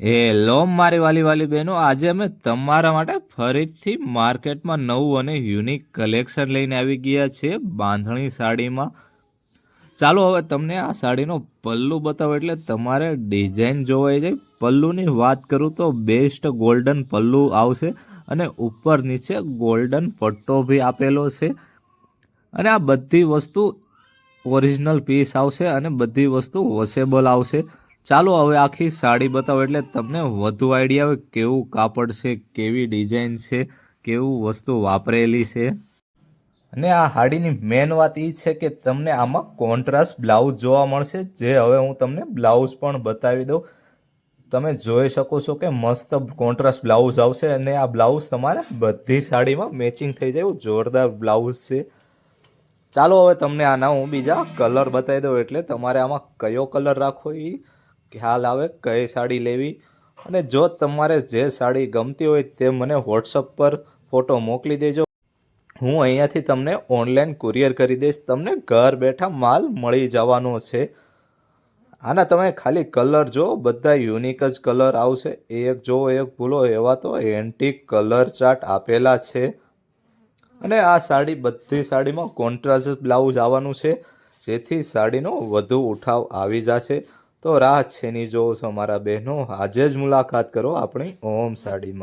Hello મારી વાલી વાલી બહેનો, આજે અમે તમારા માટે ફરીથી માર્કેટમાં નવું અને યુનિક કલેક્શન લઈને આવી ગયા છે બાંધણી સાડીમાં. ચાલો હવે તમને આ સાડીનો પલ્લુ બતાવો એટલે તમારે ડિઝાઇન જોવાઈ જાય. પલ્લુની વાત કરું તો બેસ્ટ ગોલ્ડન પલ્લુ આવશે અને ઉપર નીચે ગોલ્ડન પટ્ટો બી આપેલો છે અને આ બધી વસ્તુ ઓરિજિનલ પીસ આવશે અને બધી વસ્તુ વોશેબલ આવશે. ચાલો હવે આખી સાડી બતાવો એટલે તમને વધુ આઈડિયા આવે કેવું કાપડ છે, કેવી ડિઝાઇન છે, કેવું વસ્તુ વાપરેલી છે. અને આ સાડીની મેન વાત એ છે કે તમને આમાં કોન્ટ્રાસ્ટ બ્લાઉઝ જોવા મળશે, જે હવે હું તમને બ્લાઉઝ પણ બતાવી દઉં. તમે જોઈ શકો છો કે મસ્ત કોન્ટ્રાસ્ટ બ્લાઉઝ આવશે અને આ બ્લાઉઝ તમારે બધી સાડીમાં મેચિંગ થઈ જાય એવું જોરદાર બ્લાઉઝ છે. ચાલો હવે તમને આના હું બીજા કલર બતાવી દઉં એટલે તમારે આમાં કયો કલર રાખવો એ ખ્યાલ આવે કઈ સાડી લેવી. અને જો તમારે જે સાડી ગમતી હોય તે મને વોટ્સઅપ પર ફોટો મોકલી દેજો. હું અહીંયાથી તમને ઓનલાઈન કુરિયર કરી દઈશ. તમને ઘર બેઠા માલ મળી જવાનો છે. આના તમે ખાલી કલર જો, બધા યુનિક જ કલર આવશે. એક જો એક ભૂલો એવા તો એન્ટિક કલર ચાર્ટ આપેલા છે. અને આ સાડી બધી સાડીમાં કોન્ટ્રાસ્ટ બ્લાઉઝ આવવાનું છે, જેથી સાડીનો વધુ ઉઠાવ આવી જશે. તો રાહ છેની જોવો છો મારા બહેનો, આજે જ મુલાકાત કરો આપણી ઓમ સાડીમાં.